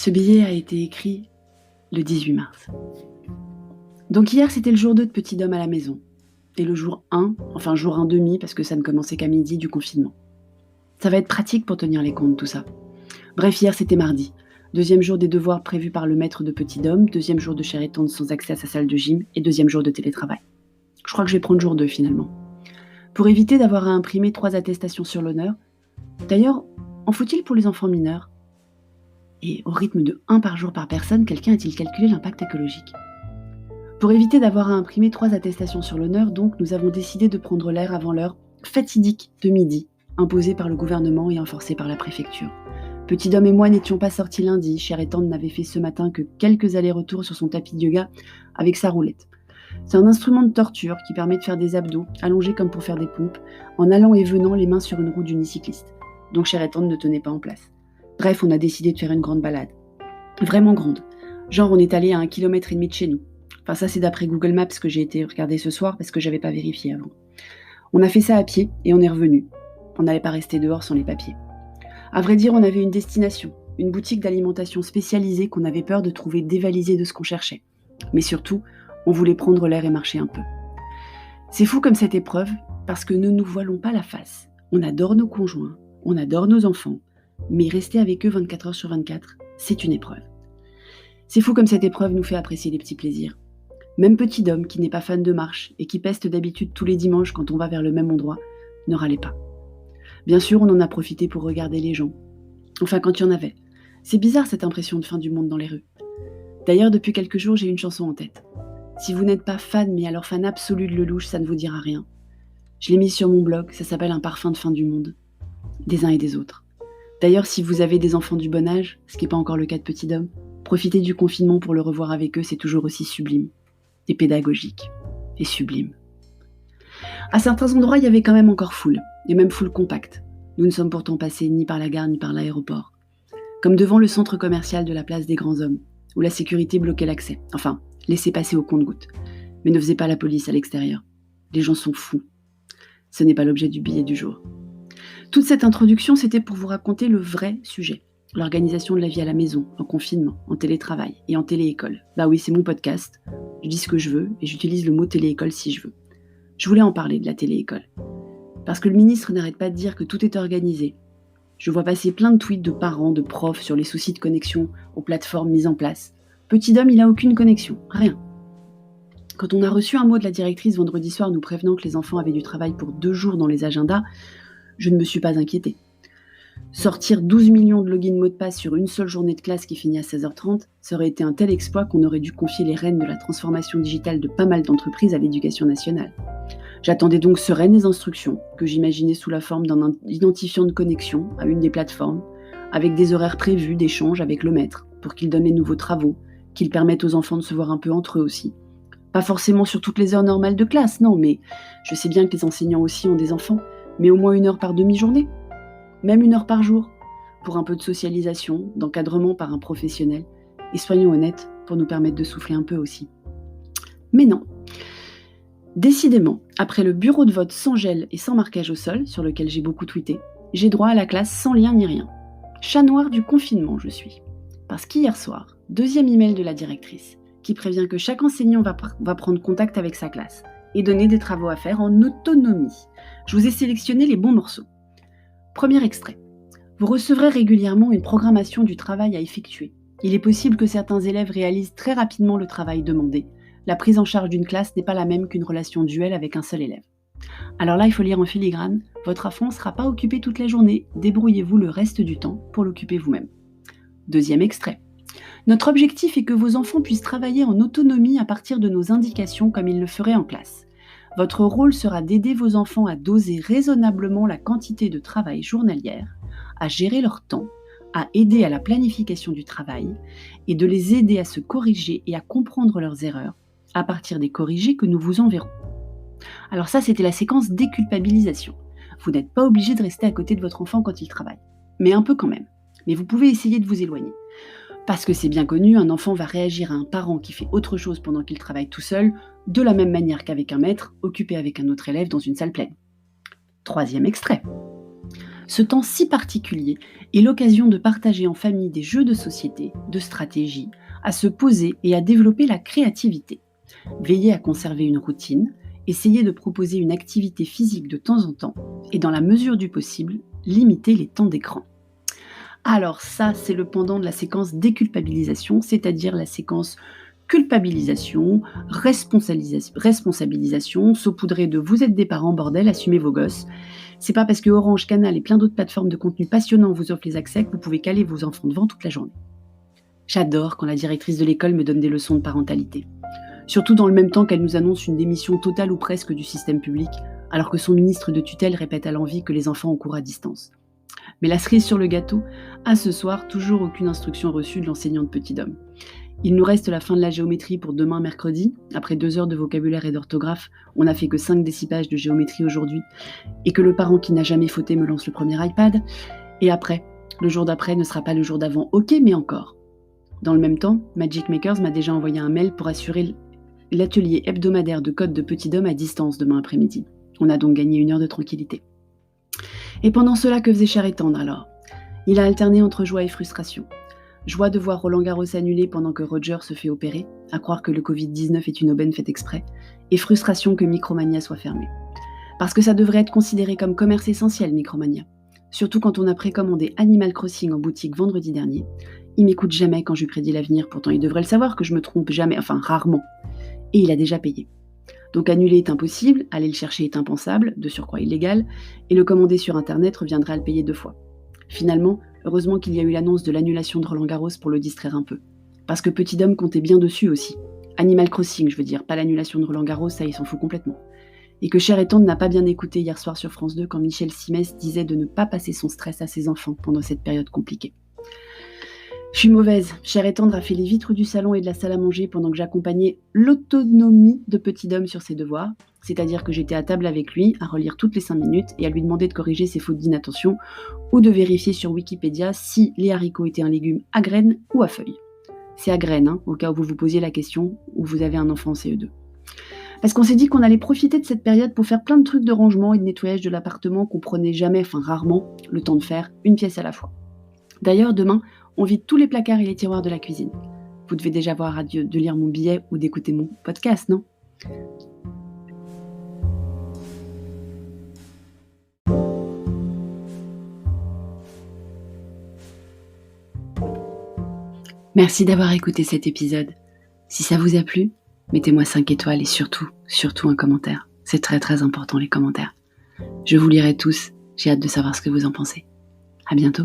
Ce billet a été écrit le 18 mars. Donc hier, c'était le jour 2 de Petit Dôme à la maison. Et le jour 1, enfin jour 1,5, parce que ça ne commençait qu'à midi du confinement. Ça va être pratique pour tenir les comptes, tout ça. Bref, hier, c'était mardi. 2e jour des devoirs prévus par le maître de Petit Dôme, 2e jour de Cher et Tendre sans accès à sa salle de gym, et 2e jour de télétravail. Je crois que je vais prendre jour 2 finalement. Pour éviter d'avoir à imprimer 3 attestations sur l'honneur. D'ailleurs, en faut-il pour les enfants mineurs ? Et au rythme de 1 par jour par personne, quelqu'un a-t-il calculé l'impact écologique ? Pour éviter d'avoir à imprimer 3 attestations sur l'honneur, donc, nous avons décidé de prendre l'air avant l'heure fatidique de midi, imposée par le gouvernement et enforcée par la préfecture. Petit Dôme et moi n'étions pas sortis lundi. Cher et Tendre n'avait fait ce matin que quelques allers-retours sur son tapis de yoga avec sa roulette. C'est un instrument de torture qui permet de faire des abdos, allongés comme pour faire des pompes, en allant et venant les mains sur une roue d'unicycliste. Donc Cher et Tendre ne tenait pas en place. Bref, on a décidé de faire une grande balade. Vraiment grande. Genre, on est allé à 1,5 km de chez nous. Enfin, ça, c'est d'après Google Maps que j'ai été regarder ce soir parce que j'avais pas vérifié avant. On a fait ça à pied et on est revenu. On n'allait pas rester dehors sans les papiers. À vrai dire, on avait une destination, une boutique d'alimentation spécialisée qu'on avait peur de trouver dévalisée de ce qu'on cherchait. Mais surtout, on voulait prendre l'air et marcher un peu. C'est fou comme cette épreuve, parce que ne nous voilons pas la face. On adore nos conjoints, on adore nos enfants, mais rester avec eux 24 heures sur 24, c'est une épreuve. C'est fou comme cette épreuve nous fait apprécier les petits plaisirs. Même Petit Dôme, qui n'est pas fan de marche et qui peste d'habitude tous les dimanches quand on va vers le même endroit, ne râlait pas. Bien sûr, on en a profité pour regarder les gens. Enfin, quand il y en avait. C'est bizarre cette impression de fin du monde dans les rues. D'ailleurs, depuis quelques jours, j'ai une chanson en tête. Si vous n'êtes pas fan, mais alors fan absolu de Lelouch, ça ne vous dira rien. Je l'ai mise sur mon blog, ça s'appelle Un parfum de fin du monde. Des uns et des autres. D'ailleurs, si vous avez des enfants du bon âge, ce qui n'est pas encore le cas de Petit Dôme, profitez du confinement pour le revoir avec eux, c'est toujours aussi sublime. Et pédagogique. Et sublime. À certains endroits, il y avait quand même encore foule, et même foule compacte. Nous ne sommes pourtant passés ni par la gare ni par l'aéroport. Comme devant le centre commercial de la place des Grands Hommes, où la sécurité bloquait l'accès. Enfin, laissait passer au compte-gouttes. Mais ne faisait pas la police à l'extérieur. Les gens sont fous. Ce n'est pas l'objet du billet du jour. Toute cette introduction, c'était pour vous raconter le vrai sujet. L'organisation de la vie à la maison, en confinement, en télétravail et en téléécole. Bah oui, c'est mon podcast. Je dis ce que je veux et j'utilise le mot téléécole si je veux. Je voulais en parler de la téléécole. Parce que le ministre n'arrête pas de dire que tout est organisé. Je vois passer plein de tweets de parents, de profs sur les soucis de connexion aux plateformes mises en place. Petit Dôme, il n'a aucune connexion, rien. Quand on a reçu un mot de la directrice vendredi soir nous prévenant que les enfants avaient du travail pour 2 jours dans les agendas, je ne me suis pas inquiétée. Sortir 12 millions de logins mots de passe sur une seule journée de classe qui finit à 16h30, ça aurait été un tel exploit qu'on aurait dû confier les rênes de la transformation digitale de pas mal d'entreprises à l'éducation nationale. J'attendais donc sereine les instructions, que j'imaginais sous la forme d'un identifiant de connexion à une des plateformes, avec des horaires prévus d'échange avec le maître, pour qu'il donne les nouveaux travaux, qu'il permette aux enfants de se voir un peu entre eux aussi. Pas forcément sur toutes les heures normales de classe, non, mais je sais bien que les enseignants aussi ont des enfants, mais au moins 1 heure par demi-journée, même 1 heure par jour, pour un peu de socialisation, d'encadrement par un professionnel, et soyons honnêtes, pour nous permettre de souffler un peu aussi. Mais non. Décidément, après le bureau de vote sans gel et sans marquage au sol, sur lequel j'ai beaucoup tweeté, j'ai droit à la classe sans lien ni rien. Chat noir du confinement, je suis. Parce qu'hier soir, 2e email de la directrice, qui prévient que chaque enseignant va prendre contact avec sa classe et donner des travaux à faire en autonomie. Je vous ai sélectionné les bons morceaux. Premier extrait. Vous recevrez régulièrement une programmation du travail à effectuer. Il est possible que certains élèves réalisent très rapidement le travail demandé. La prise en charge d'une classe n'est pas la même qu'une relation duel avec un seul élève. Alors là, il faut lire en filigrane. Votre enfant ne sera pas occupé toute la journée. Débrouillez-vous le reste du temps pour l'occuper vous-même. 2e extrait. Notre objectif est que vos enfants puissent travailler en autonomie à partir de nos indications comme ils le feraient en classe. Votre rôle sera d'aider vos enfants à doser raisonnablement la quantité de travail journalière, à gérer leur temps, à aider à la planification du travail et de les aider à se corriger et à comprendre leurs erreurs à partir des corrigés que nous vous enverrons. Alors ça, c'était la séquence déculpabilisation. Vous n'êtes pas obligé de rester à côté de votre enfant quand il travaille, mais un peu quand même. Mais vous pouvez essayer de vous éloigner. Parce que c'est bien connu, un enfant va réagir à un parent qui fait autre chose pendant qu'il travaille tout seul, de la même manière qu'avec un maître, occupé avec un autre élève dans une salle pleine. 3e extrait. Ce temps si particulier est l'occasion de partager en famille des jeux de société, de stratégie, à se poser et à développer la créativité. Veillez à conserver une routine, essayez de proposer une activité physique de temps en temps et dans la mesure du possible, limitez les temps d'écran. Alors ça, c'est le pendant de la séquence déculpabilisation, c'est-à-dire la séquence culpabilisation, responsabilisation, saupoudrée de vous êtes des parents, bordel, assumez vos gosses. C'est pas parce que Orange, Canal et plein d'autres plateformes de contenu passionnants vous offrent les accès que vous pouvez caler vos enfants devant toute la journée. J'adore quand la directrice de l'école me donne des leçons de parentalité. Surtout dans le même temps qu'elle nous annonce une démission totale ou presque du système public, alors que son ministre de tutelle répète à l'envi que les enfants ont cours à distance. Mais la cerise sur le gâteau, à ce soir, toujours aucune instruction reçue de l'enseignante petit homme. Il nous reste la fin de la géométrie pour demain mercredi. Après 2 heures de vocabulaire et d'orthographe, on n'a fait que 5 décipages de géométrie aujourd'hui. Et que le parent qui n'a jamais fauté me lance le premier iPad. Et après, le jour d'après ne sera pas le jour d'avant, ok, mais encore. Dans le même temps, Magic Makers m'a déjà envoyé un mail pour assurer l'atelier hebdomadaire de code de petit homme à distance demain après-midi. On a donc gagné 1 heure de tranquillité. Et pendant cela, que faisait Cher et Tendre alors ? Il a alterné entre joie et frustration. Joie de voir Roland Garros annulé pendant que Roger se fait opérer, à croire que le Covid-19 est une aubaine faite exprès, et frustration que Micromania soit fermé. Parce que ça devrait être considéré comme commerce essentiel, Micromania. Surtout quand on a précommandé Animal Crossing en boutique vendredi dernier. Il m'écoute jamais quand je lui prédis l'avenir, pourtant il devrait le savoir que je me trompe jamais, enfin rarement. Et il a déjà payé. Donc annuler est impossible, aller le chercher est impensable, de surcroît illégal, et le commander sur internet reviendrait à le payer 2 fois. Finalement, heureusement qu'il y a eu l'annonce de l'annulation de Roland Garros pour le distraire un peu. Parce que Petit Dom comptait bien dessus aussi. Animal Crossing, je veux dire, pas l'annulation de Roland Garros, ça il s'en fout complètement. Et que Cher et Tendre n'a pas bien écouté hier soir sur France 2 quand Michel Simès disait de ne pas passer son stress à ses enfants pendant cette période compliquée. Je suis mauvaise. Cher et Tendre a fait les vitres du salon et de la salle à manger pendant que j'accompagnais l'autonomie de Petit Dom sur ses devoirs. C'est-à-dire que j'étais à table avec lui, à relire toutes les 5 minutes et à lui demander de corriger ses fautes d'inattention ou de vérifier sur Wikipédia si les haricots étaient un légume à graines ou à feuilles. C'est à graines, hein, au cas où vous vous posiez la question, ou vous avez un enfant en CE2. Parce qu'on s'est dit qu'on allait profiter de cette période pour faire plein de trucs de rangement et de nettoyage de l'appartement qu'on prenait jamais, enfin rarement, le temps de faire, une pièce à la fois. D'ailleurs, demain, on vide tous les placards et les tiroirs de la cuisine. Vous devez déjà avoir hâte de lire mon billet ou d'écouter mon podcast, non ? Merci d'avoir écouté cet épisode. Si ça vous a plu, mettez-moi 5 étoiles et surtout un commentaire. C'est très très important les commentaires. Je vous lirai tous, j'ai hâte de savoir ce que vous en pensez. À bientôt.